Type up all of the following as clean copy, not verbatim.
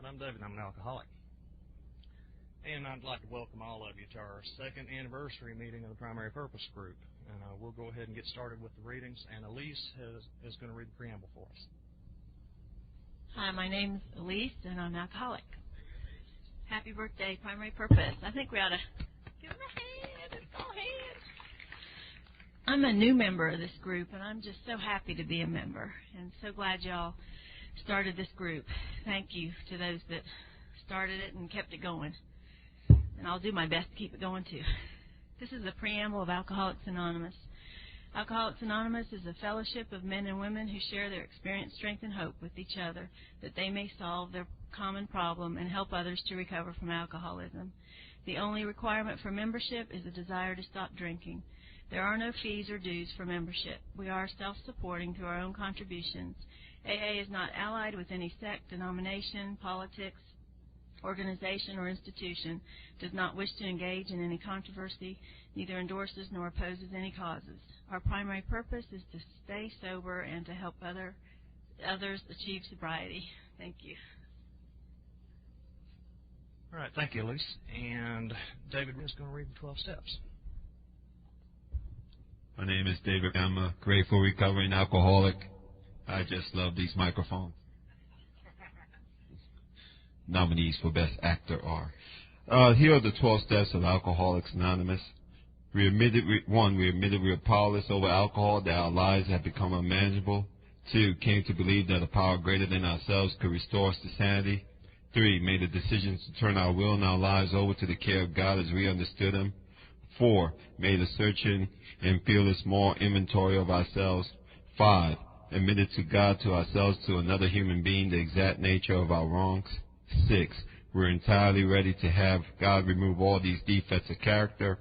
I'm David. I'm an alcoholic. And I'd like to welcome all of you to our second anniversary meeting of the Primary Purpose Group. And we'll go ahead and get started with the readings. And Elise is going to read the preamble for us. Hi, my name's Elise, and I'm an alcoholic. Happy birthday, Primary Purpose. I think we ought to give them a hand. Let's go ahead. I'm a new member of this group, and I'm just so happy to be a member, and so glad y'all started this group. Thank you to those that started it and kept it going, and I'll do my best to keep it going too. This is a preamble of Alcoholics Anonymous. Alcoholics Anonymous is a fellowship of men and women who share their experience, strength, and hope with each other that they may solve their common problem and help others to recover from alcoholism. The only requirement for membership is a desire to stop drinking. There are no fees or dues for membership. We are self-supporting through our own contributions. AA is not allied with any sect, denomination, politics, organization, or institution, does not wish to engage in any controversy, neither endorses nor opposes any causes. Our primary purpose is to stay sober and to help others achieve sobriety. Thank you. All right, thank you, Elise. And David is going to read the 12 steps. My name is David. I'm a grateful recovering alcoholic. I just love these microphones. Nominees for Best Actor are. Here are the 12 steps of Alcoholics Anonymous. We admitted we were powerless over alcohol, that our lives had become unmanageable. 2, came to believe that a power greater than ourselves could restore us to sanity. 3, made the decision to turn our will and our lives over to the care of God as we understood Him. 4, made a searching and fearless moral inventory of ourselves. 5, admitted to God, to ourselves, to another human being, the exact nature of our wrongs. 6, we're entirely ready to have God remove all these defects of character.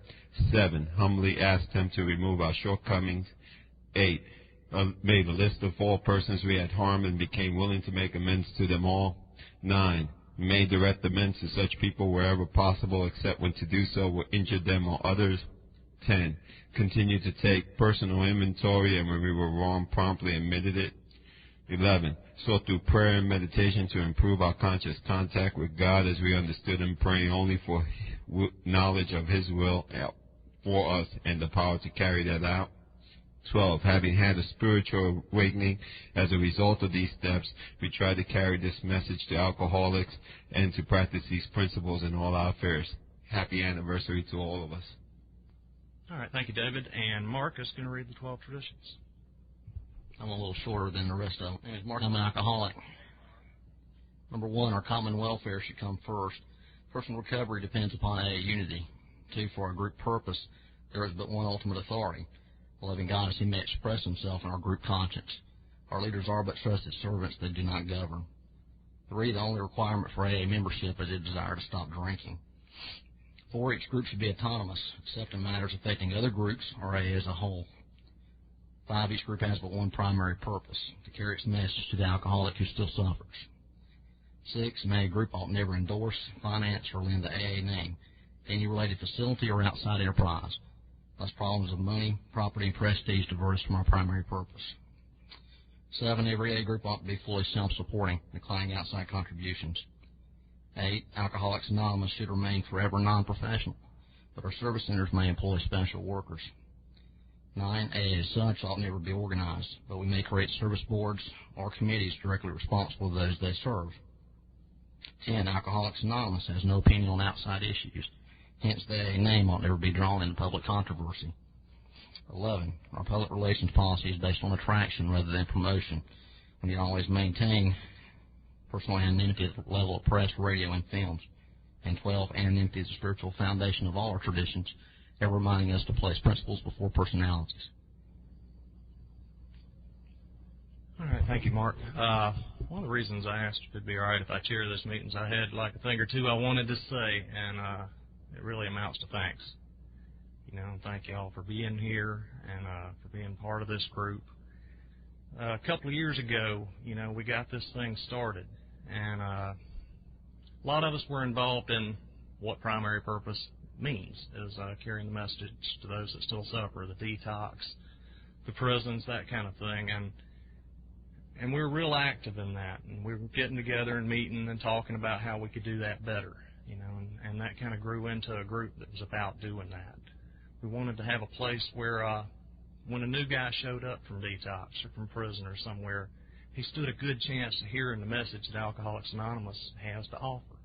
7, humbly asked Him to remove our shortcomings. 8, made a list of all persons we had harmed and became willing to make amends to them all. 9, made direct amends to such people wherever possible, except when to do so would injure them or others. 10, continued to take personal inventory, and when we were wrong, promptly admitted it. 11, sought through prayer and meditation to improve our conscious contact with God as we understood Him, praying only for knowledge of His will for us and the power to carry that out. 12, having had a spiritual awakening as a result of these steps, we try to carry this message to alcoholics and to practice these principles in all our affairs. Happy anniversary to all of us. All right, thank you, David. And Mark is going to read the 12 traditions. I'm a little shorter than the rest of them. My name is Mark. I'm an alcoholic. Number 1, our common welfare should come first. Personal recovery depends upon AA unity. 2, for our group purpose, there is but one ultimate authority. The loving God as He may express Himself in our group conscience. Our leaders are but trusted servants that do not govern. 3, the only requirement for AA membership is a desire to stop drinking. 4, each group should be autonomous, except in matters affecting other groups or AA as a whole. 5, each group has but one primary purpose, to carry its message to the alcoholic who still suffers. 6, an AA group ought never endorse, finance, or lend the AA name to any related facility or outside enterprise, lest problems of money, property, and prestige divert us from our primary purpose. 7, every AA group ought to be fully self-supporting, declining outside contributions. 8, Alcoholics Anonymous should remain forever non-professional, but our service centers may employ special workers. 9, AA as such ought never be organized, but we may create service boards or committees directly responsible to those they serve. 10, Alcoholics Anonymous has no opinion on outside issues. Hence, the AA name ought never be drawn into public controversy. 11, our public relations policy is based on attraction rather than promotion. We need to always maintain personal anonymity at the level of press, radio, and films. And 12, anonymity is the spiritual foundation of all our traditions, ever reminding us to place principles before personalities. All right, thank you, Mark. One of the reasons I asked if it'd be all right if I chair this meeting is I had like a thing or two I wanted to say, and it really amounts to thanks. You know, thank you all for being here and for being part of this group. A couple of years ago, you know, we got this thing started, and a lot of us were involved in what primary purpose means, is carrying the message to those that still suffer, the detox, the prisons, that kind of thing. And And we were real active in that, and we were getting together and meeting and talking about how we could do that better, you know, and that kind of grew into a group that was about doing that. We wanted to have a place where when a new guy showed up from detox or from prison or somewhere, he stood a good chance of hearing the message that Alcoholics Anonymous has to offer,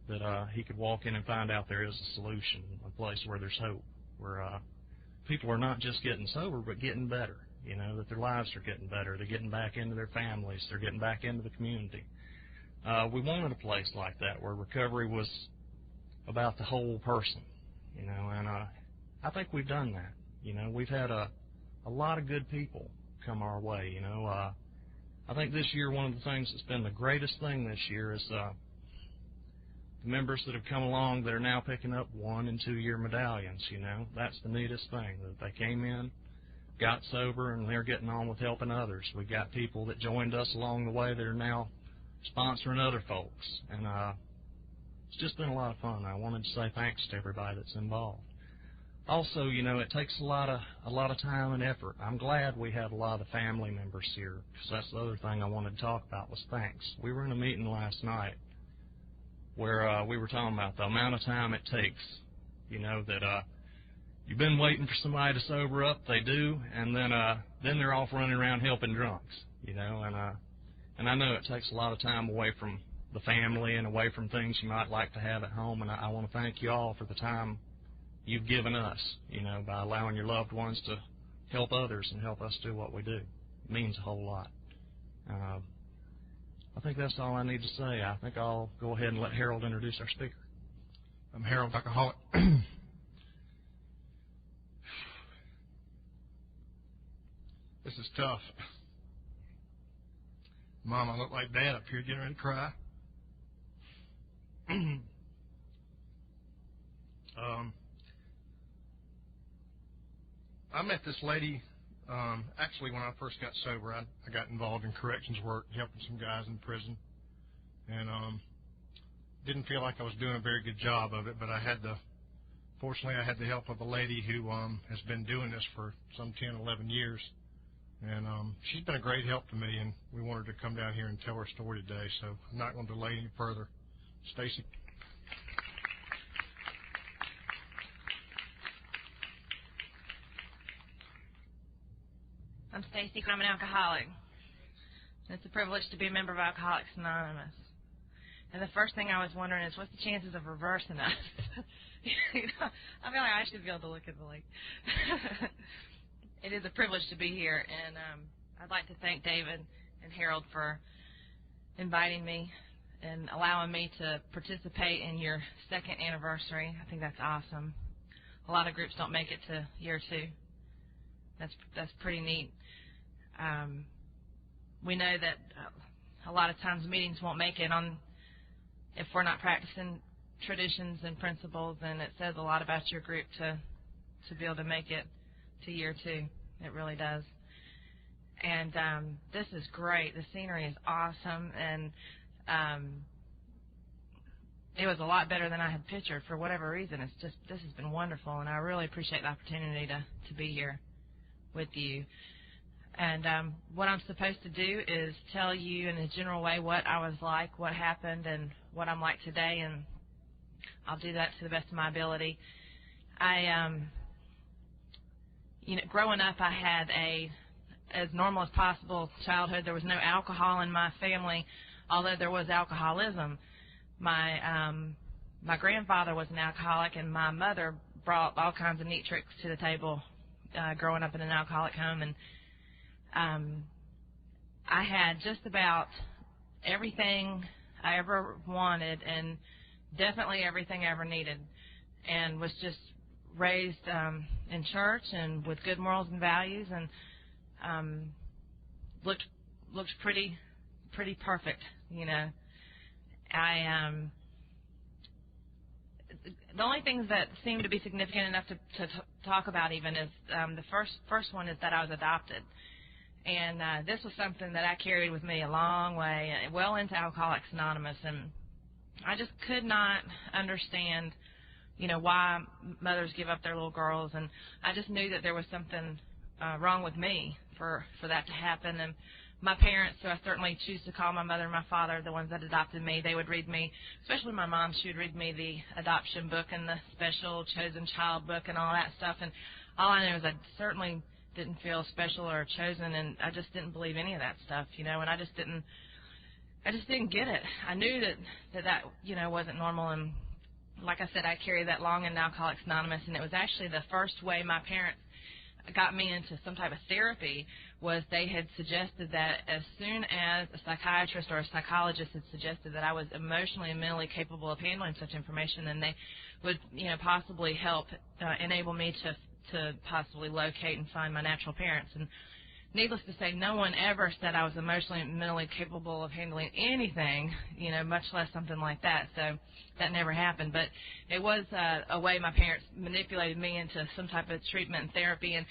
that he could walk in and find out there is a solution, a place where there's hope, where people are not just getting sober but getting better, you know, that their lives are getting better, they're getting back into their families, they're getting back into the community. We wanted a place like that where recovery was about the whole person, you know, and I think we've done that. You know, we've had a lot of good people come our way, you know. I think this year one of the things that's been the greatest thing this year is the members that have come along that are now picking up 1- and 2-year medallions, you know. That's the neatest thing, that they came in, got sober, and they're getting on with helping others. We got people that joined us along the way that are now sponsoring other folks, and it's just been a lot of fun. I wanted to say thanks to everybody that's involved. Also, you know, it takes a lot of time and effort. I'm glad we have a lot of family members here, because that's the other thing I wanted to talk about was thanks. We were in a meeting last night where we were talking about the amount of time it takes, you know, that you've been waiting for somebody to sober up, they do, and then they're off running around helping drunks, you know, and I know it takes a lot of time away from the family and away from things you might like to have at home, and I want to thank you all for the time you've given us, you know, by allowing your loved ones to help others and help us do what we do. It means a whole lot. I think that's all I need to say. I think I'll go ahead and let Harold introduce our speaker. I'm Harold, alcoholic. This is tough. Mom, I look like Dad up here getting ready to cry. I met this lady, actually when I first got sober. I got involved in corrections work, helping some guys in prison, and didn't feel like I was doing a very good job of it, but fortunately I had the help of a lady who has been doing this for some 10, 11 years, and she's been a great help to me, and we wanted to come down here and tell her story today, so I'm not going to delay any further. Stacy. I'm Stacy, and I'm an alcoholic. It's a privilege to be a member of Alcoholics Anonymous. And the first thing I was wondering is, what's the chances of reversing us? You know, I feel like I should be able to look at the lake. It is a privilege to be here, and I'd like to thank David and Harold for inviting me and allowing me to participate in your 2nd anniversary. I think that's awesome. A lot of groups don't make it to year 2. That's pretty neat. We know that a lot of times meetings won't make it if we're not practicing traditions and principles, and it says a lot about your group to be able to make it to year 2. It really does. And this is great. The scenery is awesome, and it was a lot better than I had pictured for whatever reason. This has been wonderful, and I really appreciate the opportunity to be here with you. And what I'm supposed to do is tell you in a general way what I was like, what happened, and what I'm like today, and I'll do that to the best of my ability. Growing up, I had as normal as possible childhood. There was no alcohol in my family, although there was alcoholism. My grandfather was an alcoholic, and my mother brought all kinds of neat tricks to the table growing up in an alcoholic home, and I had just about everything I ever wanted and definitely everything I ever needed, and was just raised in church and with good morals and values, and looked pretty perfect, you know. The only things that seem to be significant enough to talk about even is the first one is that I was adopted. And this was something that I carried with me a long way, well into Alcoholics Anonymous, and I just could not understand, why mothers give up their little girls, and I just knew that there was something wrong with me for that to happen. And my parents, who I certainly choose to call my mother and my father, the ones that adopted me, they would read me, especially my mom, she would read me the adoption book and the special chosen child book and all that stuff. And all I know is I certainly didn't feel special or chosen, and I just didn't believe any of that stuff, you know, and I just didn't get it. I knew that you know, wasn't normal, and like I said, I carried that long in Alcoholics Anonymous, and it was actually the first way my parents got me into some type of therapy was they had suggested that as soon as a psychiatrist or a psychologist had suggested that I was emotionally and mentally capable of handling such information, then they would, you know, possibly help enable me to possibly locate and find my natural parents. And needless to say, no one ever said I was emotionally and mentally capable of handling anything, you know, much less something like that. So that never happened. But it was a way my parents manipulated me into some type of treatment and therapy. And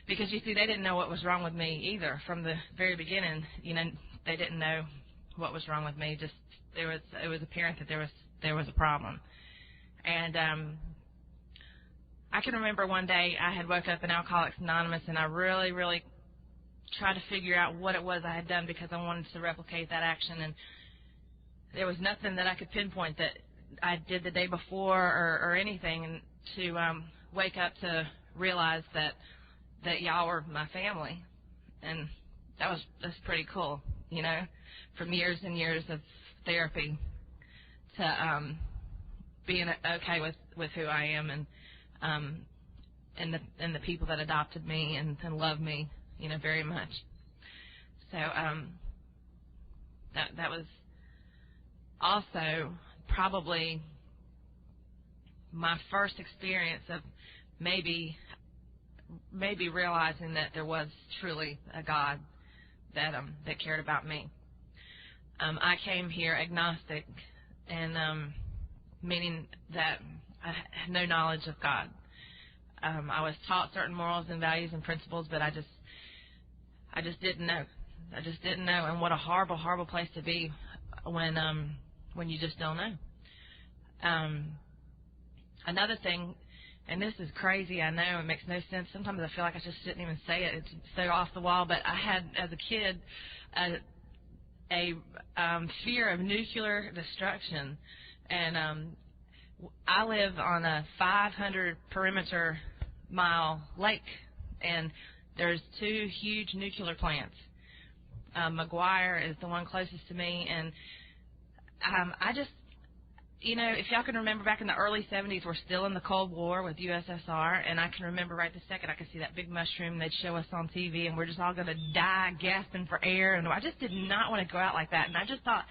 because, you see, they didn't know what was wrong with me either from the very beginning. You know, they didn't know what was wrong with me. Just it was apparent that there was a problem. And I can remember one day I had woke up in Alcoholics Anonymous, and I really, really try to figure out what it was I had done because I wanted to replicate that action, and there was nothing that I could pinpoint that I did the day before or anything, and to wake up to realize that y'all were my family, and that's pretty cool, you know, from years and years of therapy to being okay with who I am and the people that adopted me and love me, you know, very much. So that was also probably my first experience of maybe realizing that there was truly a God that cared about me. I came here agnostic, and meaning that I had no knowledge of God. I was taught certain morals and values and principles, but I just didn't know. I just didn't know, and what a horrible, horrible place to be when you just don't know. Another thing, and this is crazy, I know, it makes no sense. Sometimes I feel like I just shouldn't even say it. It's so off the wall, but I had, as a kid, a fear of nuclear destruction, and I live on a 500 perimeter mile lake, and there's 2 huge nuclear plants. McGuire is the one closest to me, and I just, you know, if y'all can remember back in the early 70s, we're still in the Cold War with USSR, and I can remember right this second I could see that big mushroom they'd show us on TV, and we're just all going to die gasping for air, and I just did not want to go out like that, and I just thought,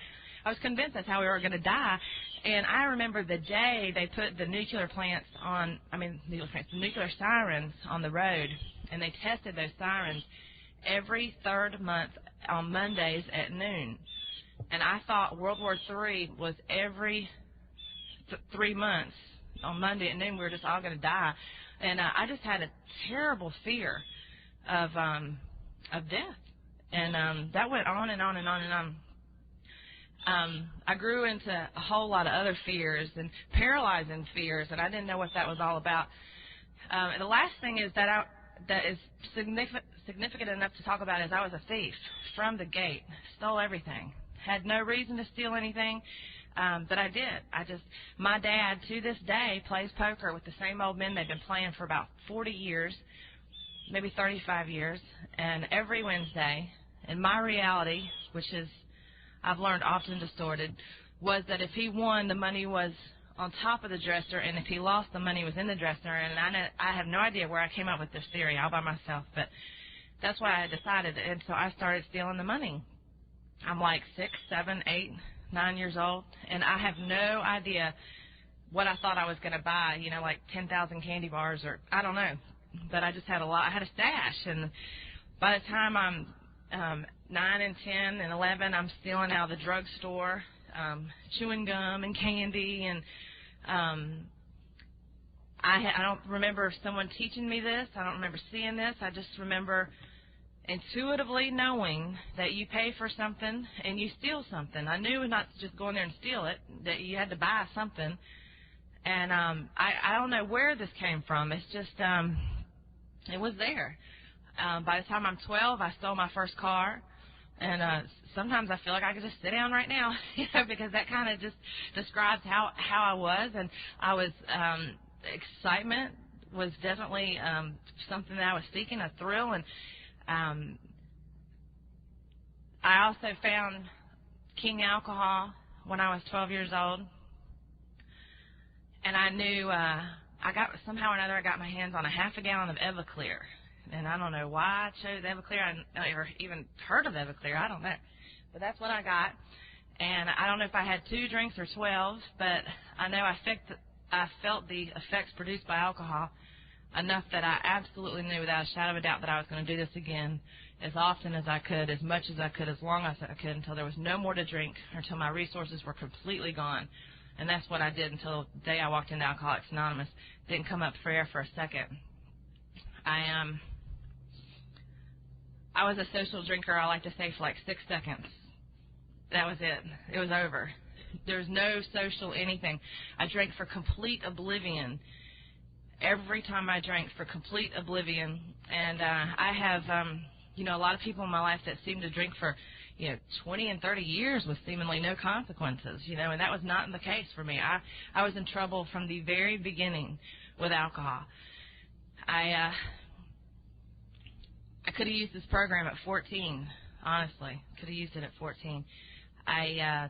I was convinced that's how we were going to die. And I remember the day they put the nuclear plants on, the nuclear sirens on the road, and they tested those sirens every 3rd month on Mondays at noon. And I thought World War III was every 3 months on Monday at noon. We were just all going to die. And I just had a terrible fear of death. And that went on and on and on and on. I grew into a whole lot of other fears and paralyzing fears, and I didn't know what that was all about. And the last thing is that is significant enough to talk about is I was a thief from the gate, stole everything, had no reason to steal anything, but I did. My dad to this day plays poker with the same old men they've been playing for about 40 years, maybe 35 years, and every Wednesday, and my reality, which is I've learned often distorted, was that if he won, the money was on top of the dresser, and if he lost, the money was in the dresser. And I have no idea where I came up with this theory all by myself, but that's why I decided. And so I started stealing the money. I'm like 6, 7, 8, 9 years old, and I have no idea what I thought I was going to buy, you know, like 10,000 candy bars or I don't know. But I just had a lot. I had a stash, and by the time I'm 9 and 10 and 11, I'm stealing out of the drugstore, chewing gum and candy, and I don't remember someone teaching me this. I don't remember seeing this. I just remember intuitively knowing that you pay for something and you steal something. I knew not to just go in there and steal it, that you had to buy something. And I don't know where this came from. It's just it was there. By the time I'm 12, I stole my first car. And sometimes I feel like I could just sit down right now, because that kind of just describes how I was. And I was, excitement was definitely something that I was seeking, a thrill. And I also found King alcohol when I was 12 years old. And I knew somehow or another I got my hands on a half a gallon of Everclear. And I don't know why I chose Everclear. I never even heard of Everclear. I don't know. But that's what I got. And I don't know if I had 2 drinks or 12, but I know I felt the effects produced by alcohol enough that I absolutely knew without a shadow of a doubt that I was going to do this again as often as I could, as much as I could, as long as I could, until there was no more to drink, or until my resources were completely gone. And that's what I did until the day I walked into Alcoholics Anonymous. Didn't come up for air for a second. I was a social drinker, I like to say, for like 6 seconds. That was it. It was over. There was no social anything. I drank for complete oblivion. Every time I drank, for complete oblivion. And I have, a lot of people in my life that seem to drink for 20 and 30 years with seemingly no consequences, and that was not the case for me. I was in trouble from the very beginning with alcohol. I could have used this program at 14, honestly. Could have used it at 14. I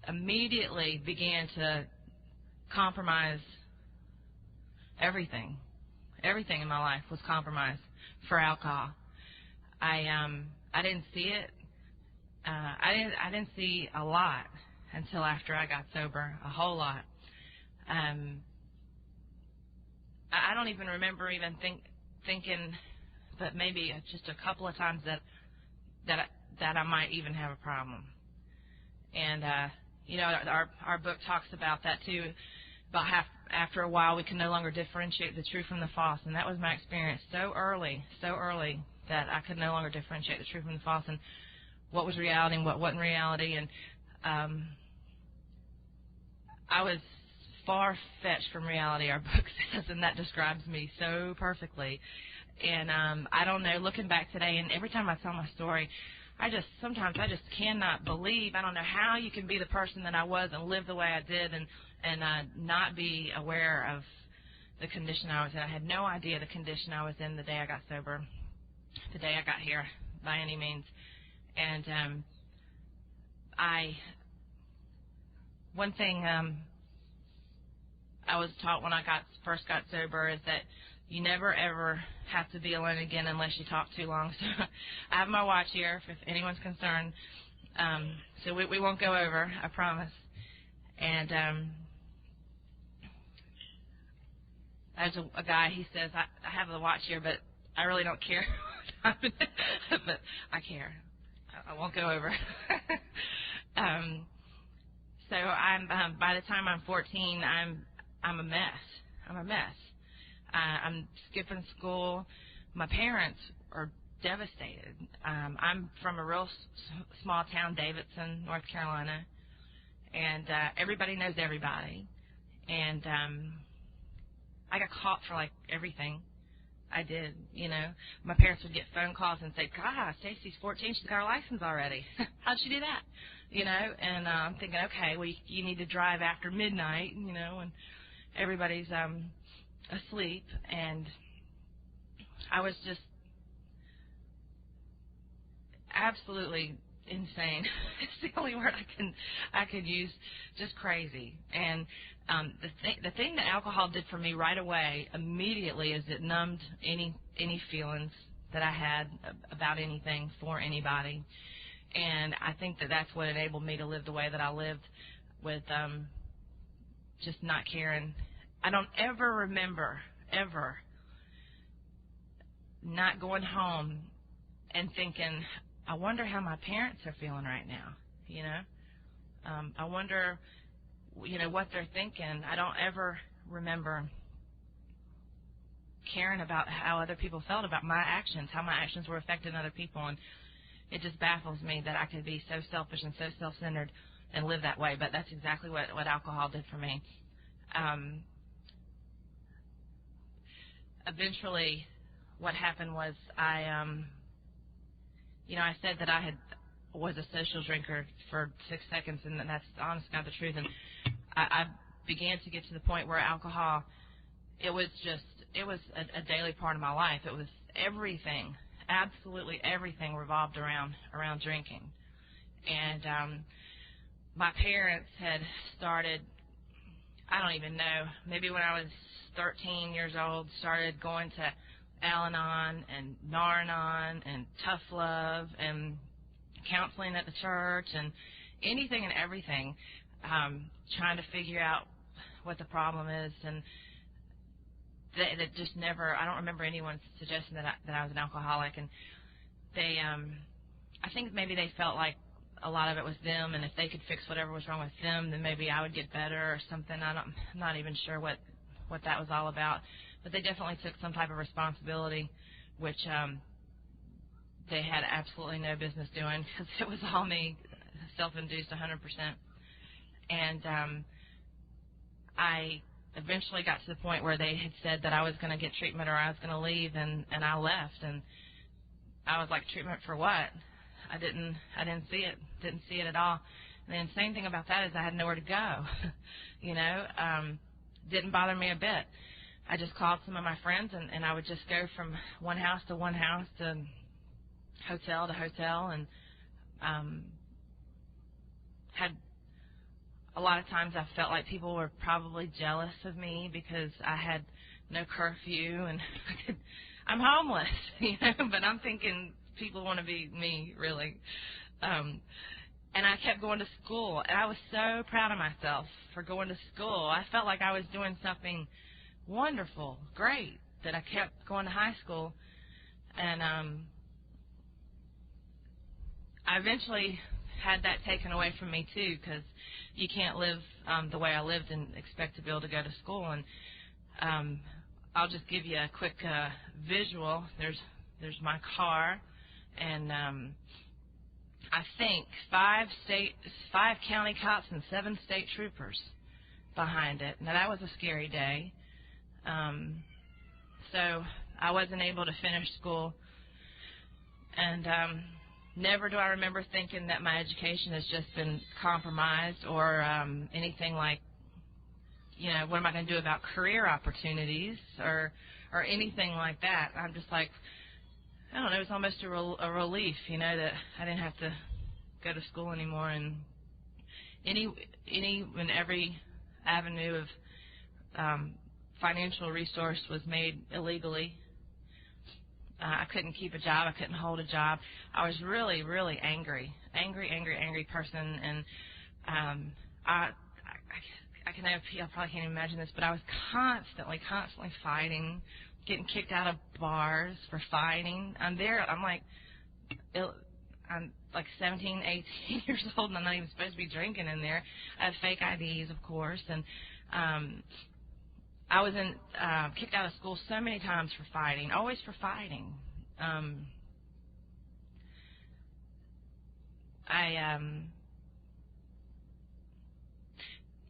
immediately began to compromise everything. Everything in my life was compromised for alcohol. I didn't see it. I didn't see a lot until after I got sober, a whole lot. I don't even remember thinking, but maybe just a couple of times that I might even have a problem. And our book talks about that too, about after a while we can no longer differentiate the true from the false, and that was my experience so early that I could no longer differentiate the true from the false, and what was reality and what wasn't reality. And I was far-fetched from reality, our book says, and that describes me so perfectly. And I don't know, looking back today, and every time I tell my story, sometimes I just cannot believe, I don't know how you can be the person that I was and live the way I did and not be aware of the condition I was in. I had no idea the condition I was in the day I got sober, the day I got here, by any means. And one thing I was taught when I first got sober is that you never, ever have to be alone again unless you talk too long. So I have my watch here if anyone's concerned. So we won't go over, I promise. And there's a guy, he says, I have the watch here, but I really don't care. But I care. I won't go over. So I'm by the time I'm 14, I'm a mess. I'm a mess. I'm skipping school. My parents are devastated. I'm from a real small town, Davidson, North Carolina, and everybody knows everybody. And I got caught for like everything I did, My parents would get phone calls and say, "God, Stacy's 14, she's got her license already. How'd she do that?" And I'm thinking, okay, well, you need to drive after midnight, and everybody's asleep. And I was just absolutely insane. It's the only word I could use. Just crazy. And the thing that alcohol did for me right away, immediately, is it numbed any feelings that I had about anything for anybody. And I think that's what enabled me to live the way that I lived, with just not caring. I don't ever remember not going home and thinking, I wonder how my parents are feeling right now, I wonder, what they're thinking. I don't ever remember caring about how other people felt about my actions, how my actions were affecting other people. And it just baffles me that I could be so selfish and so self-centered and live that way. But that's exactly what alcohol did for me. Eventually, what happened was I said that I was a social drinker for 6 seconds, and that's honest God the truth. And I began to get to the point where alcohol, it was a daily part of my life. It was everything, absolutely everything revolved around drinking. And my parents had started, I don't even know, maybe when I was 13 years old, started going to Al-Anon and Nar-Anon and Tough Love and counseling at the church and anything and everything, trying to figure out what the problem is. And that just never, I don't remember anyone suggesting that I was an alcoholic. And they, I think maybe they felt like a lot of it was them, and if they could fix whatever was wrong with them, then maybe I would get better or something. I'm not even sure what that was all about. But they definitely took some type of responsibility, which they had absolutely no business doing, because it was all me, self-induced 100%. And I eventually got to the point where they had said that I was going to get treatment or I was going to leave, and I left. And I was like, treatment for what? I didn't see it at all. And the insane thing about that is I had nowhere to go. Didn't bother me a bit. I just called some of my friends, and I would just go from one house to one house to hotel, and had a lot of times I felt like people were probably jealous of me because I had no curfew and I'm homeless, but I'm thinking people want to be me, really. And I kept going to school, and I was so proud of myself for going to school. I felt like I was doing something wonderful, great, that I kept going to high school. And I eventually had that taken away from me, too, because you can't live the way I lived and expect to be able to go to school. And I'll just give you a quick visual. There's my car, and I think 5 county cops and 7 state troopers behind it. Now, that was a scary day. So I wasn't able to finish school. And never do I remember thinking that my education has just been compromised or anything like, what am I going to do about career opportunities or anything like that. I'm just like, I don't know, it's almost a relief, that I didn't have to go to school anymore. And any and every avenue of financial resource was made illegally. I couldn't keep a job. I couldn't hold a job. I was really, really angry person. And I probably can't even imagine this, but I was constantly fighting, getting kicked out of bars for fighting. I'm like 17, 18 years old, and I'm not even supposed to be drinking in there. I had fake IDs, of course, and I was kicked out of school so many times for fighting, always for fighting.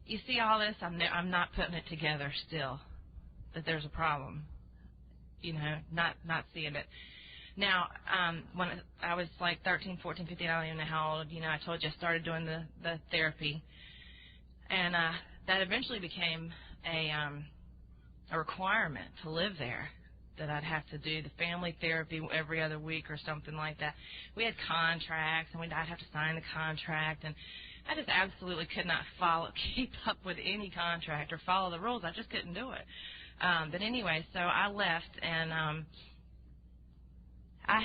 You see all this, I'm not putting it together still, that there's a problem, not seeing it. Now, when I was like 13, 14, 15, I don't even know how old, I told you I started doing the therapy, and that eventually became a requirement to live there, that I'd have to do the family therapy every other week or something like that. We had contracts, and I'd have to sign the contract, and I just absolutely could not keep up with any contract or follow the rules. I just couldn't do it. But anyway, so I left, and I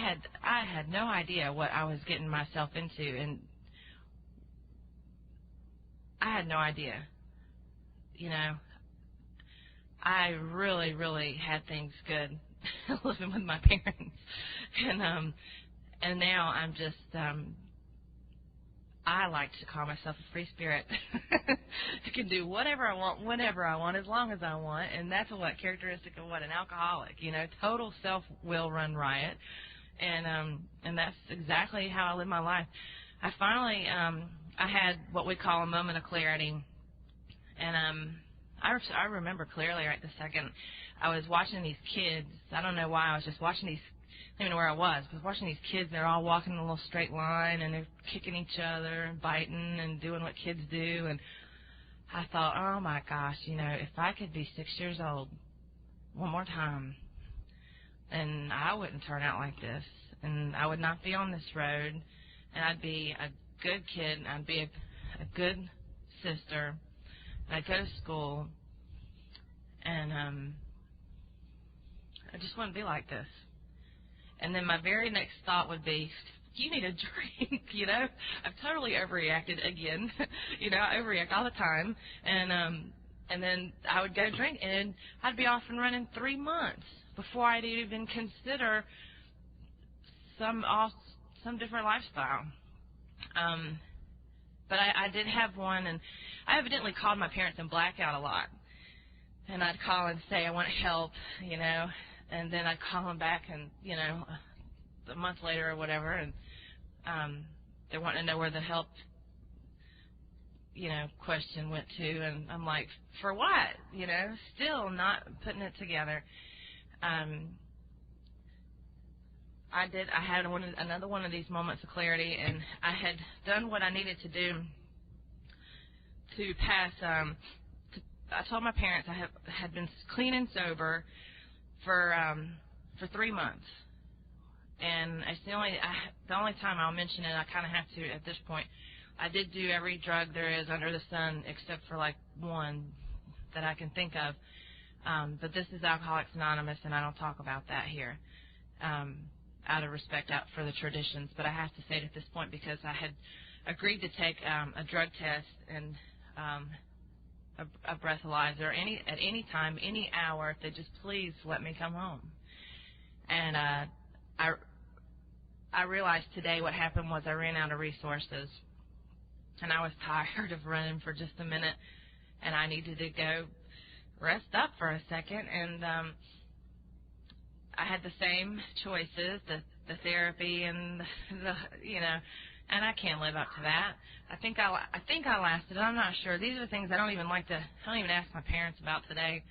had no idea what I was getting myself into, and I had no idea. I really, really had things good living with my parents, and now I'm just I like to call myself a free spirit. I can do whatever I want, whenever I want, as long as I want, and that's what characteristic of what an alcoholic. Total self-will run riot, and that's exactly how I live my life. I finally I had what we call a moment of clarity, and I remember clearly right this second. I was watching these kids. I don't know why. I was just watching these don't even know where I was. I was watching these kids. They're all walking in a little straight line, and they're kicking each other and biting and doing what kids do. And I thought, oh, my gosh, if I could be 6 years old one more time, and I wouldn't turn out like this, and I would not be on this road, and I'd be a good kid, and I'd be a good sister, and I'd go to school, and I just wouldn't be like this. And then my very next thought would be, you need a drink, I've totally overreacted again. I overreact all the time. And then I would go drink, and I'd be off and running 3 months before I'd even consider some different lifestyle. But I did have one, and I evidently called my parents in blackout a lot. And I'd call and say, I want help, and then I'd call them back, and, a month later or whatever, and they want to know where the help, question went to, and I'm like, for what? Still not putting it together. I had another one of these moments of clarity, and I had done what I needed to do to pass. I told my parents I had been clean and sober for 3 months, and it's the only time I'll mention it. I kind of have to at this point. I did do every drug there is under the sun except for like one that I can think of. But this is Alcoholics Anonymous, and I don't talk about that here out of respect for the traditions. But I have to say it at this point because I had agreed to take a drug test and a breathalyzer at any time, any hour, if they just please let me come home. And I realized today what happened was I ran out of resources, and I was tired of running for just a minute, and I needed to go rest up for a second. And I had the same choices, the therapy and and I can't live up to that. I think I lasted. I'm not sure. These are things I don't even ask my parents about today.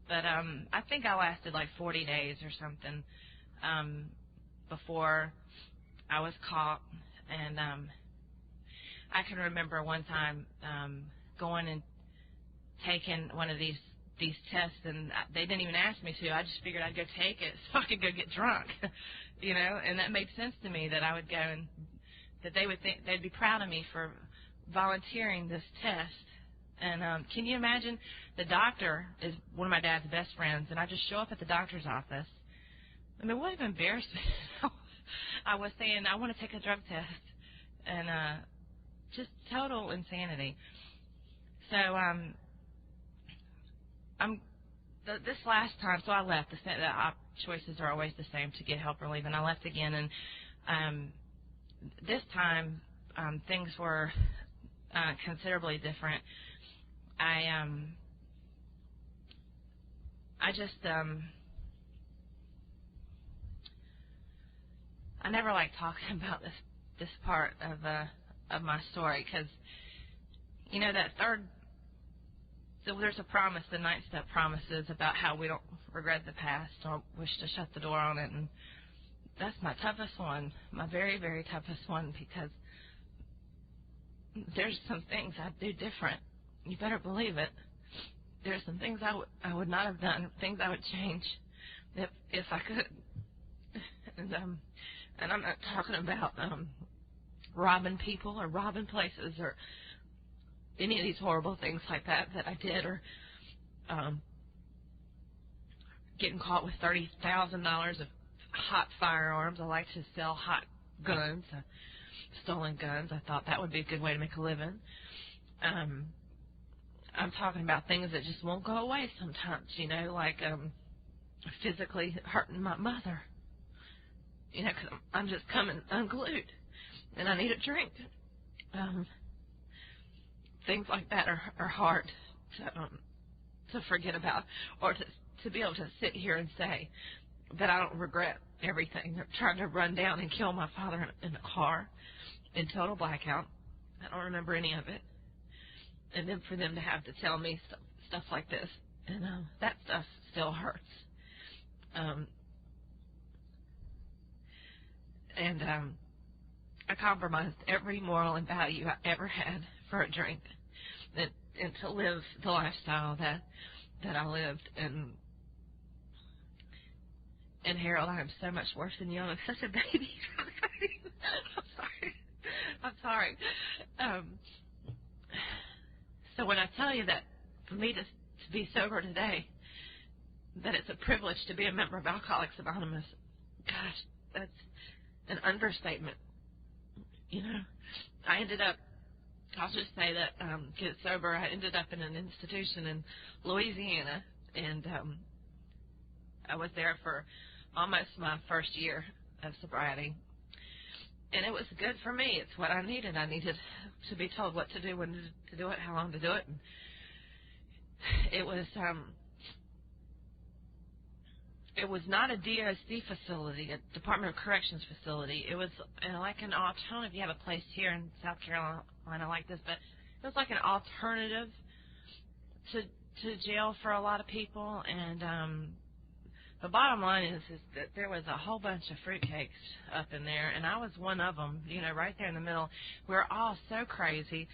But I think I lasted like 40 days or something before I was caught. And I can remember one time going and taking one of these tests, and they didn't even ask me to. I just figured I'd go take it so I could go get drunk, and that made sense to me that I would go and that they would think they'd be proud of me for volunteering this test. And can you imagine? The doctor is one of my dad's best friends, and I just show up at the doctor's office. I mean, what an embarrassment. I was saying I want to take a drug test, and just total insanity. So this last time, so I left. The choices are always the same, to get help or leave, and I left again. And this time things were considerably different. I never like talking about this part of my story, because that third. So there's a promise, the 9th step promises about how we don't regret the past or wish to shut the door on it, and that's my toughest one, my very, very toughest one, because there's some things I'd do different. You better believe it. There's some things I would not have done, things I would change if I could. And I'm not talking about robbing people or robbing places or any of these horrible things like that I did, or getting caught with $30,000 of hot firearms. I like to sell hot guns, stolen guns. I thought that would be a good way to make a living. I'm talking about things that just won't go away sometimes, like physically hurting my mother, because I'm just coming unglued and I need a drink. Things like that are hard to forget about, or to be able to sit here and say that I don't regret everything. They're trying to run down and kill my father in a car in total blackout. I don't remember any of it. And then for them to have to tell me stuff like this, and that stuff still hurts. And I compromised every moral and value I ever had for a drink, and to live the lifestyle that I lived. And Harold, I am so much worse than you. I'm such a baby. I'm sorry. So when I tell you that for me to be sober today, that it's a privilege to be a member of Alcoholics Anonymous, gosh, that's an understatement. You know, I ended up, I'll just say that, get sober, I ended up in an institution in Louisiana, and I was there for almost my first year of sobriety. And it was good for me. It's what I needed. I needed to be told what to do, when to do it, how long to do it. And it was not a DOC facility, a Department of Corrections facility. It was like an alternative. I don't know if you have a place here in South Carolina like this, but it was like an alternative to jail for a lot of people. And the bottom line is that there was a whole bunch of fruitcakes up in there, and I was one of them, you know, right there in the middle. We were all so crazy,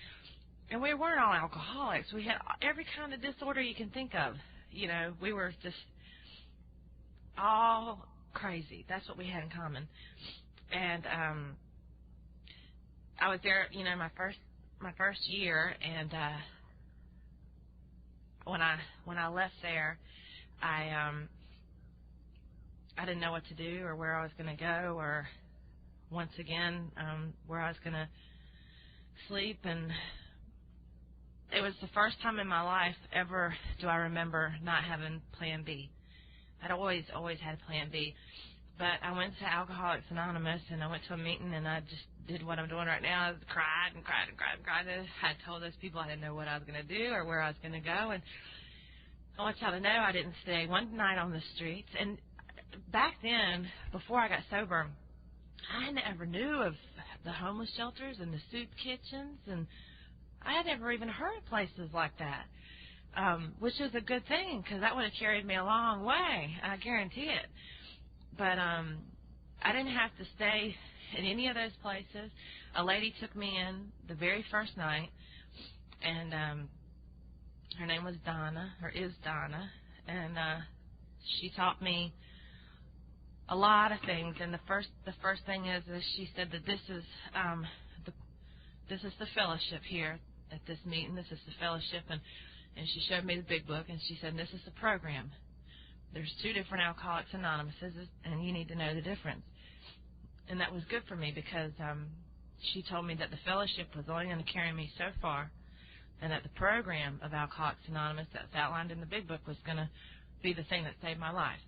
and we weren't all alcoholics. We had every kind of disorder you can think of. You know, we were just all crazy. That's what we had in common. And I was there, you know, my first year, and when I left there, I didn't know what to do or where I was going to go, or once again where I was going to sleep. And it was the first time in my life ever do I remember not having Plan B. I'd always had Plan B. But I went to Alcoholics Anonymous, and I went to a meeting, and I just did what I'm doing right now. I cried and cried and cried and cried. I told those people I didn't know what I was going to do or where I was going to go. And I want y'all to know I didn't stay one night on the streets. And back then, before I got sober, I never knew of the homeless shelters and the soup kitchens, and I had never even heard of places like that, which is a good thing, because that would have carried me a long way, I guarantee it. But I didn't have to stay in any of those places. A lady took me in the very first night, and her name was Donna, or is Donna, and she taught me a lot of things. And the first thing is she said that this is the fellowship here at this meeting. This is the fellowship, and she showed me the big book, and she said, this is the program. There's 2 different Alcoholics Anonymouses, and you need to know the difference. And that was good for me, because she told me that the fellowship was only going to carry me so far, and that the program of Alcoholics Anonymous that's outlined in the big book was going to be the thing that saved my life.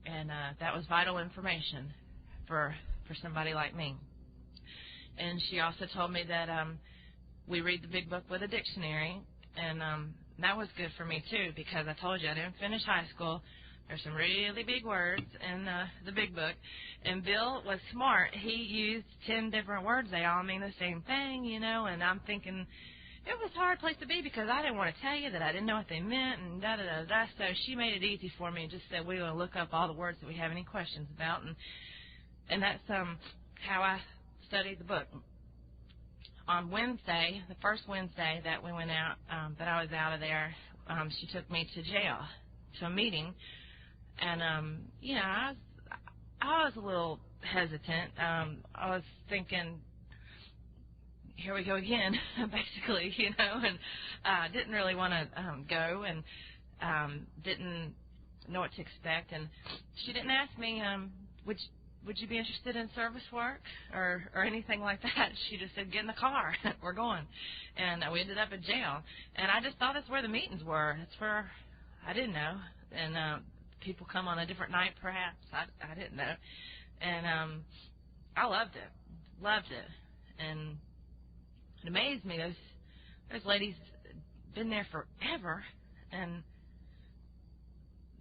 And that was vital information for somebody like me. And she also told me that we read the big book with a dictionary, and that was good for me too, because I told you I didn't finish high school. There's some really big words in the big book, and Bill was smart. He used 10 different words. They all mean the same thing, you know, and I'm thinking it was a hard place to be, because I didn't want to tell you that I didn't know what they meant, and da-da-da-da. So she made it easy for me and just said, we're going to look up all the words that we have any questions about, and that's how I studied the book. On Wednesday, the first Wednesday that we went out, that I was out of there, she took me to jail, to a meeting, and, you know, I was a little hesitant. I was thinking, here we go again, basically, you know, and didn't really want to go, and didn't know what to expect. And she didn't ask me, would you be interested in service work or anything like that? She just said, get in the car, we're going. And we ended up in jail. And I just thought that's where the meetings were. That's where, I didn't know. And people come on a different night, perhaps. I didn't know. And I loved it. And it amazed me. Those ladies been there forever, and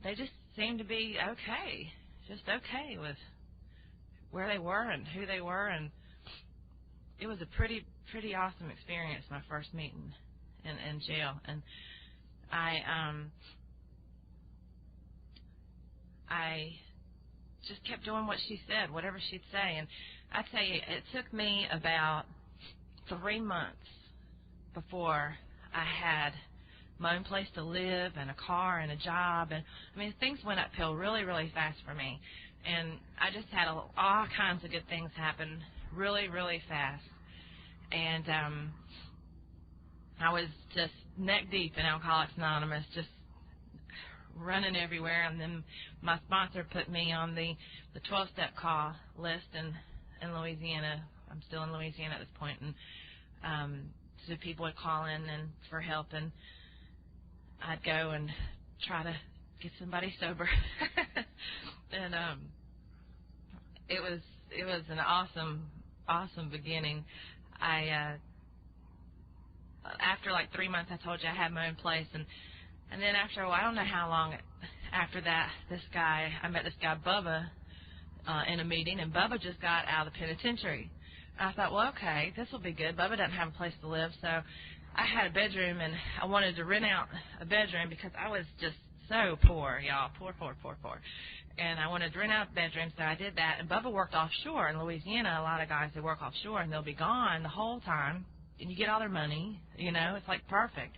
they just seemed to be okay, just okay with where they were and who they were. And it was a pretty awesome experience, my first meeting in jail. And I just kept doing what she said, whatever she'd say. And I tell you, it took me about 3 months before I had my own place to live and a car and a job. And I mean, things went uphill really, really fast for me. And I just had all kinds of good things happen really, really fast. And I was just neck deep in Alcoholics Anonymous, just running everywhere. And then my sponsor put me on the 12-step call list in Louisiana. I'm still in Louisiana at this point. And so people would call in and for help, and I'd go and try to get somebody sober. And it was an awesome beginning. After like 3 months, I told you I had my own place, and then after a while, I don't know how long after that, I met this guy Bubba in a meeting, and Bubba just got out of the penitentiary. I thought, well, okay, this will be good. Bubba doesn't have a place to live, so I had a bedroom, and I wanted to rent out a bedroom because I was just so poor, y'all, poor. And I wanted to rent out a bedroom, so I did that. And Bubba worked offshore in Louisiana. A lot of guys, they work offshore, and they'll be gone the whole time, and you get all their money. You know, it's like perfect.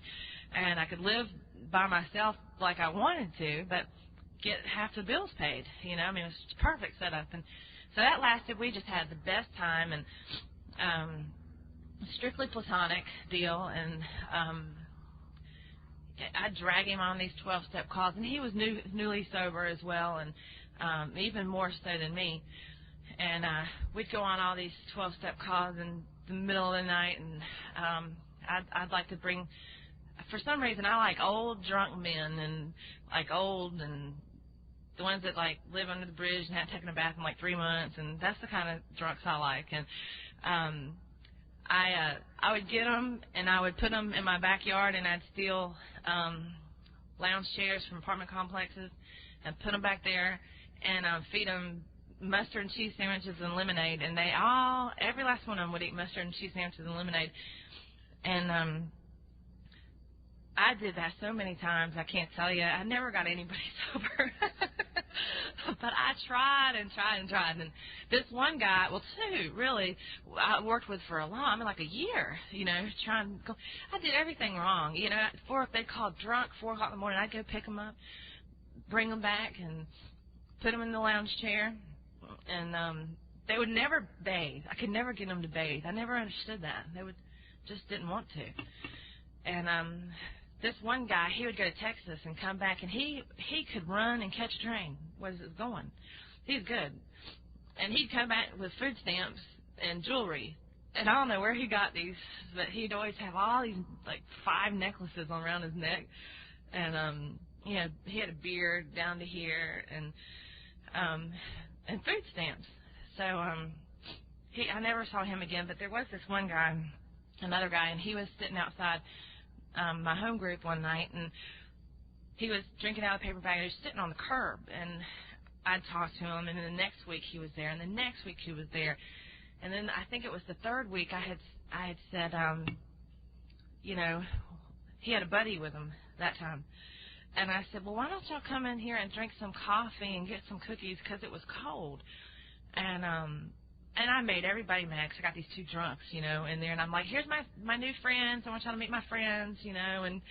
And I could live by myself like I wanted to, but get half the bills paid. You know, I mean, it was a perfect setup. And so that lasted. We just had the best time, and strictly platonic deal. And I'd drag him on these 12-step calls, and he was newly sober as well, and even more so than me. And we'd go on all these 12-step calls in the middle of the night, and I'd like to bring, for some reason, I like old drunk men, and like old, and the ones that like live under the bridge and haven't taken a bath in like 3 months, and that's the kind of drunks I like. And I would get them, and I would put them in my backyard, and I'd steal lounge chairs from apartment complexes and put them back there, and feed them mustard and cheese sandwiches and lemonade. And every last one of them would eat mustard and cheese sandwiches and lemonade. And I did that so many times, I can't tell you. I never got anybody sober. But I tried. And this one guy, well, two, really, I worked with for like a year, you know, trying to go. I did everything wrong. You know, they called drunk, 4 o'clock in the morning, I'd go pick them up, bring them back, and put them in the lounge chair. And they would never bathe. I could never get them to bathe. I never understood that. They just didn't want to. And this one guy, he would go to Texas and come back, and he could run and catch a train. Where's it going? He's good. And he'd come back with food stamps and jewelry. And I don't know where he got these, but he'd always have all these, like, 5 necklaces around his neck. And, you know, he had a beard down to here, and food stamps. So I never saw him again, but there was this one guy, another guy, and he was sitting outside my home group one night, and he was drinking out of a paper bag, and he was sitting on the curb, and I'd talk to him, and then the next week he was there, and the next week he was there, and then I think it was the 3rd week I had said, you know, he had a buddy with him that time, and I said, well, why don't y'all come in here and drink some coffee and get some cookies, because it was cold. And I made everybody mad, because I got these 2 drunks, you know, in there. And I'm like, here's my new friends. I want y'all to meet my friends, you know. And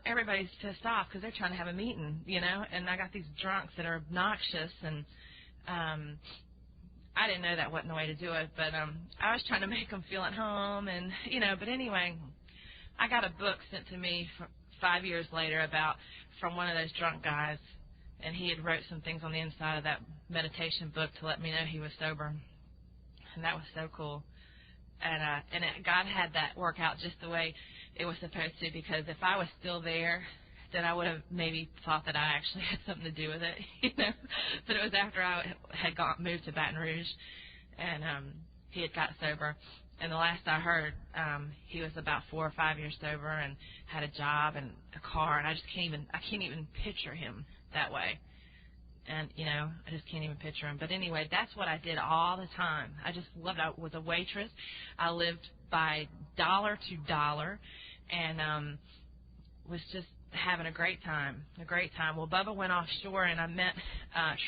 everybody's pissed off because they're trying to have a meeting, you know. And I got these drunks that are obnoxious. And I didn't know that wasn't the way to do it. But I was trying to make them feel at home. And, you know, but anyway, I got a book sent to me 5 years later from one of those drunk guys. And he had wrote some things on the inside of that meditation book to let me know he was sober. And that was so cool. And God had that work out just the way it was supposed to, because if I was still there, then I would have maybe thought that I actually had something to do with it, you know. But it was after I had moved to Baton Rouge, and he had got sober. And the last I heard, he was about 4 or 5 years sober and had a job and a car, and I can't even picture him that way. And, you know, I just can't even picture him. But anyway, that's what I did all the time. I just loved it. I was a waitress. I lived by dollar to dollar, and was just having a great time. Well, Bubba went offshore, and I met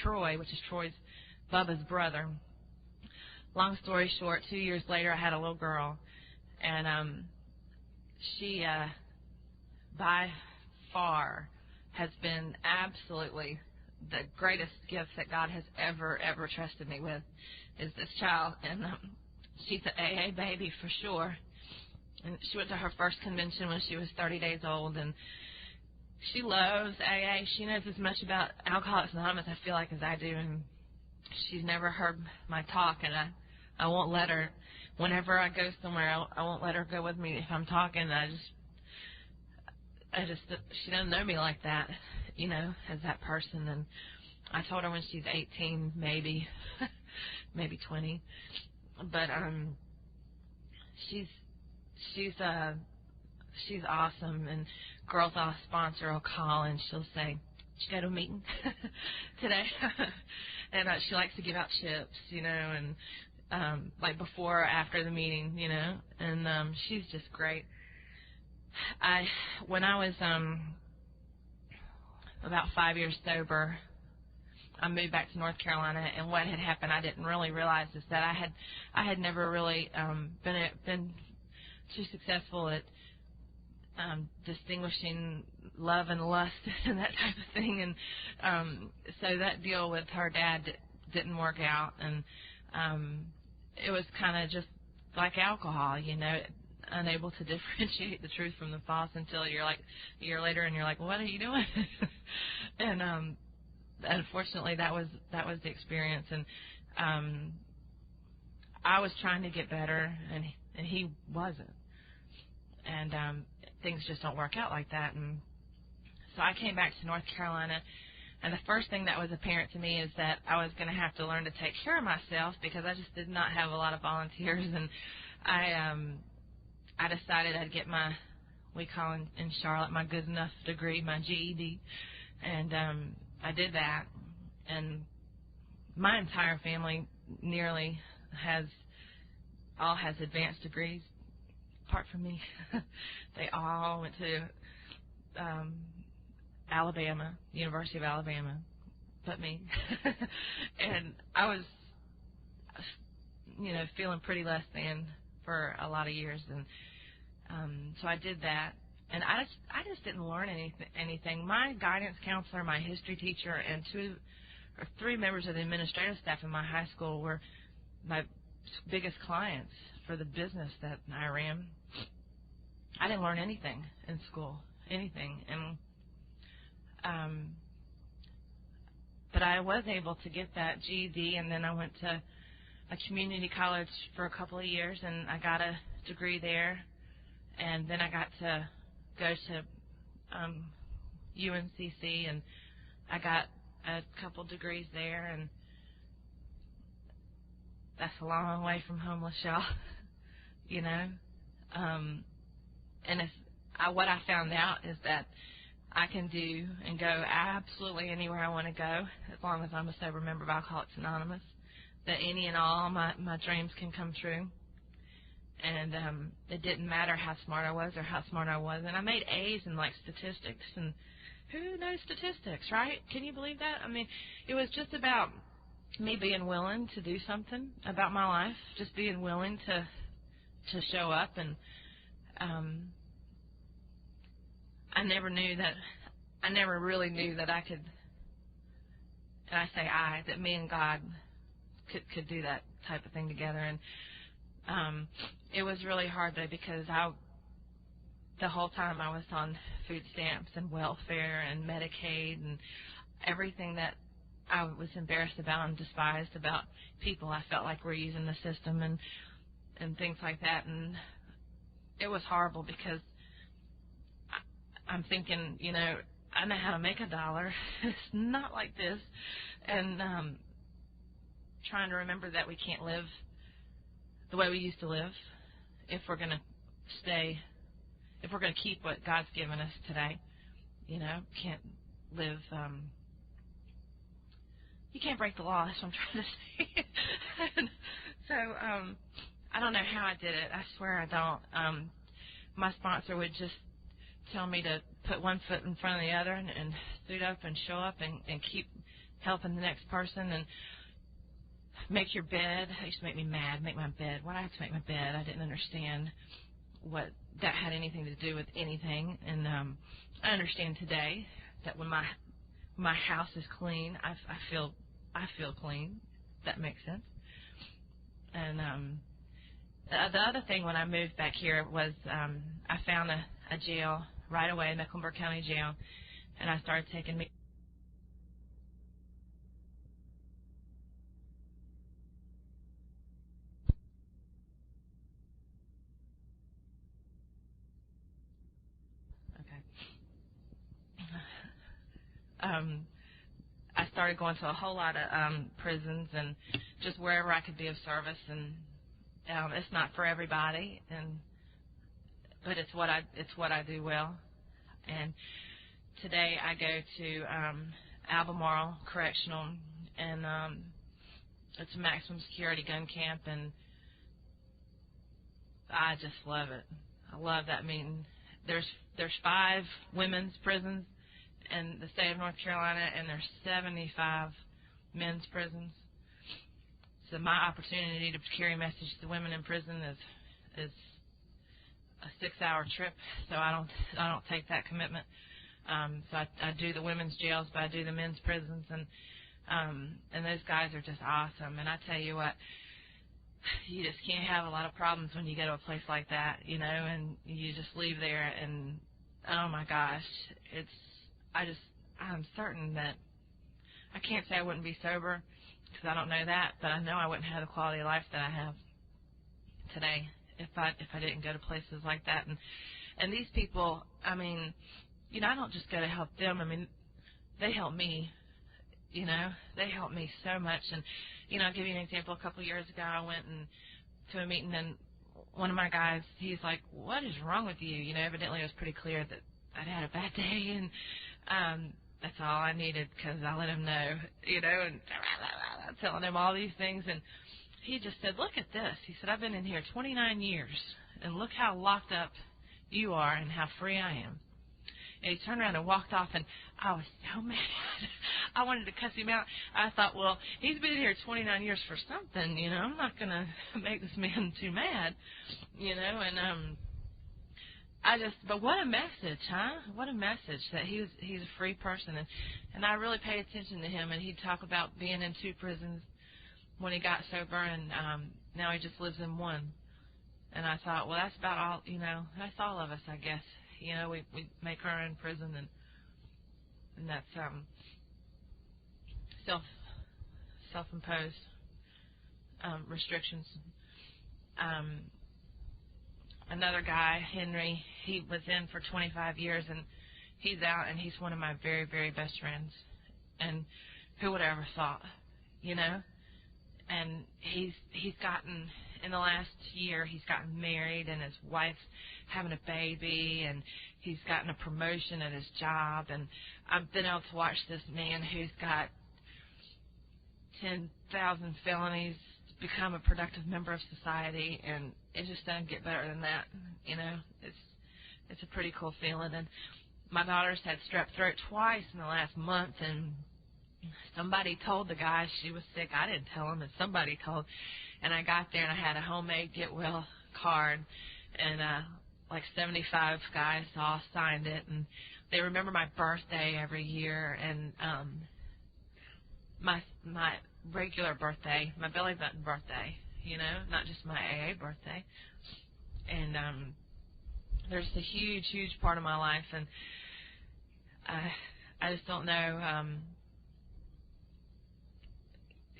Troy, which is Bubba's brother. Long story short, 2 years later, I had a little girl, and she, by far, has been absolutely the greatest gift that God has ever trusted me with, is this child. And she's an AA baby for sure. And she went to her first convention when she was 30 days old, and she loves AA. She knows as much about Alcoholics Anonymous, I feel like, as I do, and she's never heard my talk, and I won't let her. Whenever I go somewhere, I won't let her go with me if I'm talking. She doesn't know me like that, as that person. And I told her when she's 18, maybe 20, but she's awesome. And girls I'll sponsor will call, and she'll say, "Did you go to a meeting today?" And she likes to give out chips, and like before or after the meeting, and she's just great. When I was about 5 years sober, I moved back to North Carolina, and what had happened I didn't really realize is that I had never really been too successful at distinguishing love and lust and that type of thing, and so that deal with her dad didn't work out, and it was kind of just like alcohol, unable to differentiate the truth from the false until you're like a year later, and you're like, "What are you doing?" And unfortunately, that was the experience, and I was trying to get better, and he wasn't, and things just don't work out like that. And so I came back to North Carolina, and the first thing that was apparent to me is that I was going to have to learn to take care of myself, because I just did not have a lot of volunteers, and I decided I'd get we call in Charlotte, my good enough degree, my GED, and I did that, and my entire family nearly has advanced degrees, apart from me. They all went to Alabama, University of Alabama, but me. And I was, feeling pretty less than for a lot of years, and so I did that, and I just didn't learn anything. My guidance counselor, my history teacher, and 2 or 3 members of the administrative staff in my high school were my biggest clients for the business that I ran. I didn't learn anything in school, anything, and but I was able to get that GED, and then I went to a community college for a couple of years, and I got a degree there, and then I got to go to UNCC, and I got a couple degrees there, and that's a long way from homeless, y'all. And what I found out is that I can do and go absolutely anywhere I want to go, as long as I'm a sober member of Alcoholics Anonymous, that any and all my dreams can come true. And it didn't matter how smart I was or how smart I wasn't. I made A's in statistics, and who knows statistics, right? Can you believe that? I mean, it was just about me being willing to do something about my life, just being willing to show up, and I never really knew that I could, and I say that me and God could do that type of thing together. And it was really hard, though, because the whole time I was on food stamps and welfare and Medicaid and everything that I was embarrassed about and despised about people I felt like were using the system and things like that. And it was horrible, because I'm thinking, I know how to make $1. It's not like this. And trying to remember that we can't live the way we used to live if we're going to keep what God's given us today. Can't live, you can't break the law, that's what I'm trying to say. And so I don't know how I did it. I swear I don't. My sponsor would just tell me to put one foot in front of the other and suit up and show up and keep helping the next person and make your bed. It used to make me mad, make my bed. Why do I have to make my bed? I didn't understand what that had anything to do with anything. And I understand today that when my house is clean, I feel clean. That makes sense. And the other thing when I moved back here was I found a jail right away, Mecklenburg County Jail, and I started taking me. I started going to a whole lot of prisons and just wherever I could be of service. And it's not for everybody, but it's what I do well. And today I go to Albemarle Correctional, and it's a maximum security gun camp, and I just love it. I love that meeting. There's 5 women's prisons in the state of North Carolina, and there's 75 men's prisons. So my opportunity to carry a message to the women in prison is a 6-hour trip. So I don't take that commitment. So I do the women's jails, but I do the men's prisons, and those guys are just awesome. And I tell you what, you just can't have a lot of problems when you go to a place like that, you know, and you just leave there and oh my gosh, I'm certain that I can't say I wouldn't be sober because I don't know that, but I know I wouldn't have the quality of life that I have today if I didn't go to places like that. And these people, I mean, you know, I don't just go to help them. I mean, they help me. You know, they help me so much. And you know, I'll give you an example. A couple of years ago, I went to a meeting, and one of my guys, he's like, "What is wrong with you?" You know, evidently it was pretty clear that I'd had a bad day, and that's all I needed because I let him know, you know, and telling him all these things. And he just said, "Look at this." He said, "I've been in here 29 years, and look how locked up you are and how free I am." And he turned around and walked off, and I was so mad. I wanted to cuss him out. I thought, well, he's been here 29 years for something, you know. I'm not going to make this man too mad, you know. And but what a message, huh? What a message that he's a free person. And I really paid attention to him, and he'd talk about being in 2 prisons when he got sober, and now he just lives in 1. And I thought, well, that's about all, you know, that's all of us, I guess. You know, we make our own prison, and that's self-imposed restrictions. Another guy, Henry, he was in for 25 years, and he's out, and he's one of my very, very best friends. And who would have ever thought, you know? And he's gotten, in the last year, he's gotten married, and his wife's having a baby, and he's gotten a promotion at his job. And I've been able to watch this man who's got 10,000 felonies become a productive member of society, and it just doesn't get better than that, you know. It's a pretty cool feeling. And my daughter's had strep throat twice in the last month, and somebody told the guy she was sick. I didn't tell him, and somebody told. And I got there, and I had a homemade get well card, and like 75 guys all signed it, and they remember my birthday every year, and my regular birthday, my belly button birthday, you know, not just my AA birthday. And there's a huge, huge part of my life, and I just don't know,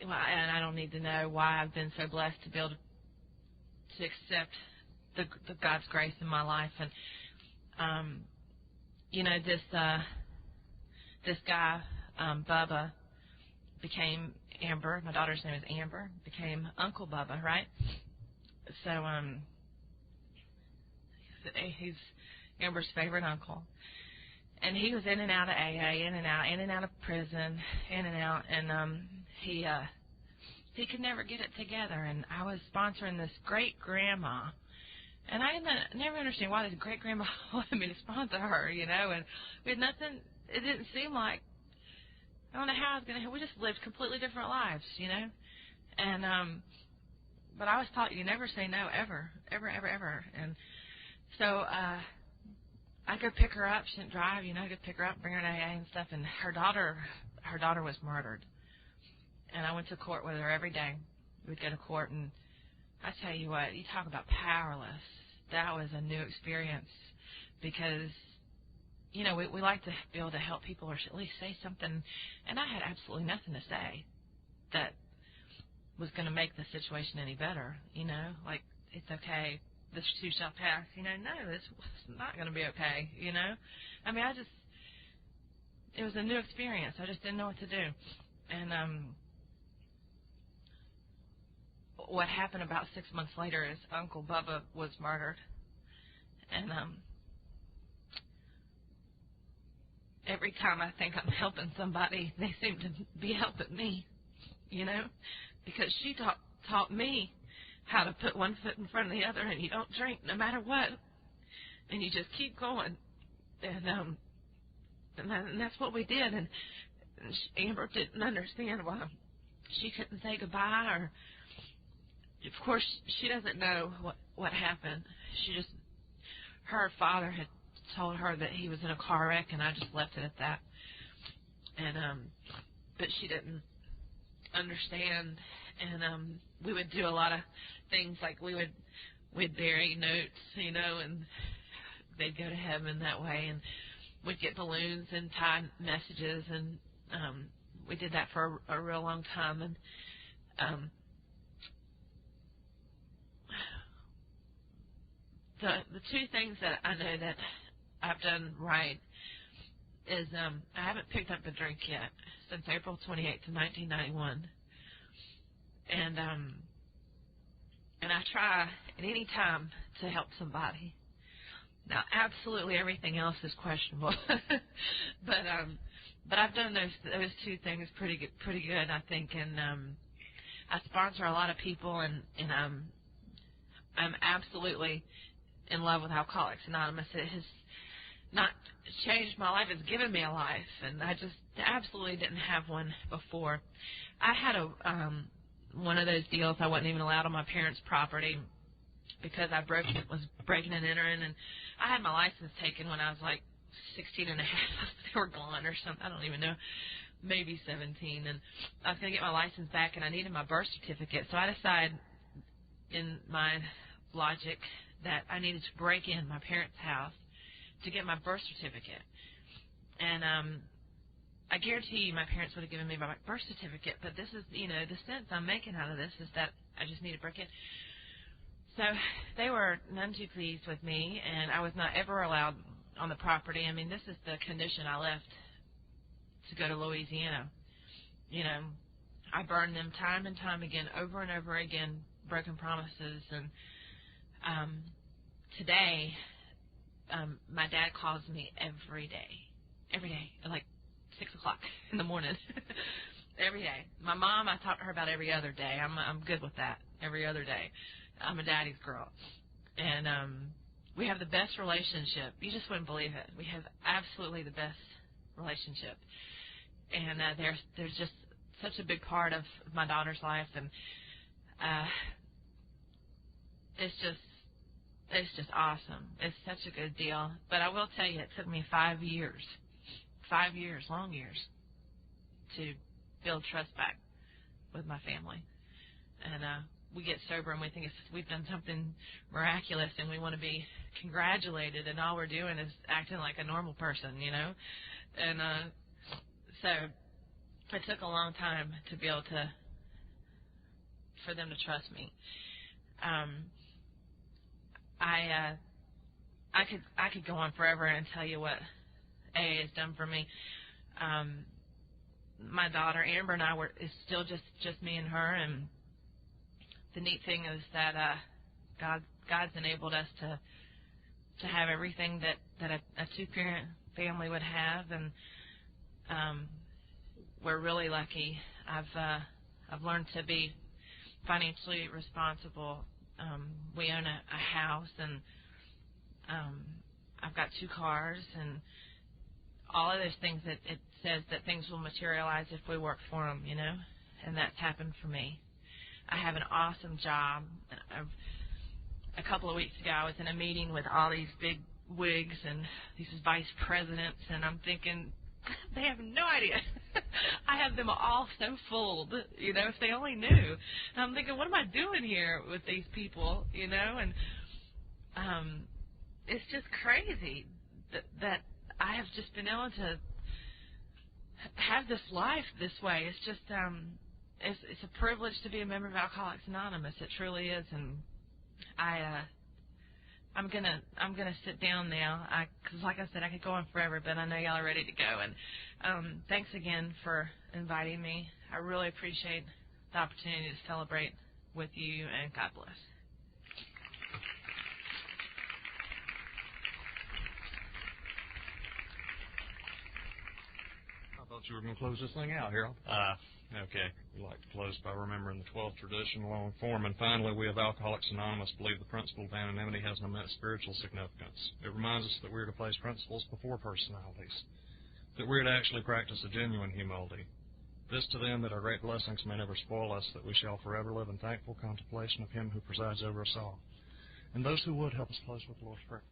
and I don't need to know why I've been so blessed to be able to accept the God's grace in my life. And you know, this guy, Bubba, became Amber. My daughter's name is Amber. Became Uncle Bubba, right? So he's Amber's favorite uncle, and he was in and out of AA, in and out of prison, in and out, and he could never get it together. And I was sponsoring this great grandma And I never understand why this great-grandma wanted me to sponsor her, you know, and we had nothing, it didn't seem like, I don't know how I was going to, we just lived completely different lives, you know, and, but I was taught you never say no, ever, ever, ever, ever, and so, I go pick her up, she didn't drive, you know, I go pick her up, bring her to AA and stuff, and her daughter was murdered, and I went to court with her every day. We'd go to court, and I tell you what, you talk about powerless. That was a new experience because, you know, we like to be able to help people or at least say something. And I had absolutely nothing to say that was going to make the situation any better, you know, like, it's okay, this too shall pass. You know, no, this was not going to be okay, you know. I mean, it was a new experience. I just didn't know what to do. And, what happened about 6 months later is Uncle Bubba was murdered, and every time I think I'm helping somebody, they seem to be helping me, you know, because she taught me how to put one foot in front of the other, and you don't drink no matter what, and you just keep going, and that's what we did, and Amber didn't understand why she couldn't say goodbye, or of course, she doesn't know what happened. Her father had told her that he was in a car wreck, and I just left it at that. And but she didn't understand. And we would do a lot of things, like we'd bury notes, you know, and they'd go to heaven that way. And we'd get balloons and tie messages, and we did that for a real long time. And the two things that I know that I've done right is I haven't picked up a drink yet since April 28th of 1991, and I try at any time to help somebody. Now, absolutely everything else is questionable, but I've done those two things pretty good, I think, and I sponsor a lot of people, and I'm absolutely in love with Alcoholics Anonymous. It has not changed my life. It's given me a life, and I just absolutely didn't have one before. I had one of those deals. I wasn't even allowed on my parents' property because I was breaking and entering, and I had my license taken when I was like 16 and a half. They were gone or something. I don't even know. Maybe 17, and I was going to get my license back, and I needed my birth certificate. So I decided in my logic that I needed to break in my parents' house to get my birth certificate. And I guarantee you my parents would have given me my birth certificate, but this is, you know, the sense I'm making out of this is that I just need to break in. So they were none too pleased with me, and I was not ever allowed on the property. I mean, this is the condition I left to go to Louisiana. You know, I burned them time and time again, over and over again, broken promises. And today, my dad calls me every day, at like 6 o'clock in the morning, every day. My mom, I talk to her about every other day. I'm good with that, every other day. I'm a daddy's girl. And we have the best relationship. You just wouldn't believe it. We have absolutely the best relationship. And there's just such a big part of my daughter's life, and it's just awesome. It's such a good deal. But I will tell you, it took me 5 years, long years, to build trust back with my family. And we get sober and we think we've done something miraculous, and we want to be congratulated, and all we're doing is acting like a normal person, you know. And so it took a long time to be able for them to trust me. I could go on forever and tell you what AA has done for me. My daughter Amber and I it's still just me and her, and the neat thing is that God's enabled us to have everything that a two-parent family would have, and we're really lucky. I've learned to be financially responsible we own a house, and I've got 2 cars, and all of those things that it says that things will materialize if we work for them, you know, and that's happened for me. I have an awesome job. A couple of weeks ago, I was in a meeting with all these big wigs and these vice presidents, and I'm thinking, they have no idea. I have them all so fooled, you know, if they only knew. And I'm thinking, what am I doing here with these people, you know? And it's just crazy that I have just been able to have this life this way. It's just, it's a privilege to be a member of Alcoholics Anonymous. It truly is, and I'm gonna sit down now, because like I said, I could go on forever, but I know y'all are ready to go. And thanks again for inviting me. I really appreciate the opportunity to celebrate with you, and God bless. I thought you were going to close this thing out, Harold. Okay. We like to close by remembering the 12th tradition, long form. And finally, we of Alcoholics Anonymous believe the principle of anonymity has an immense spiritual significance. It reminds us that we are to place principles before personalities, that we are to actually practice a genuine humility. This to them, that our great blessings may never spoil us, that we shall forever live in thankful contemplation of Him who presides over us all. And those who would, help us close with the Lord's Prayer.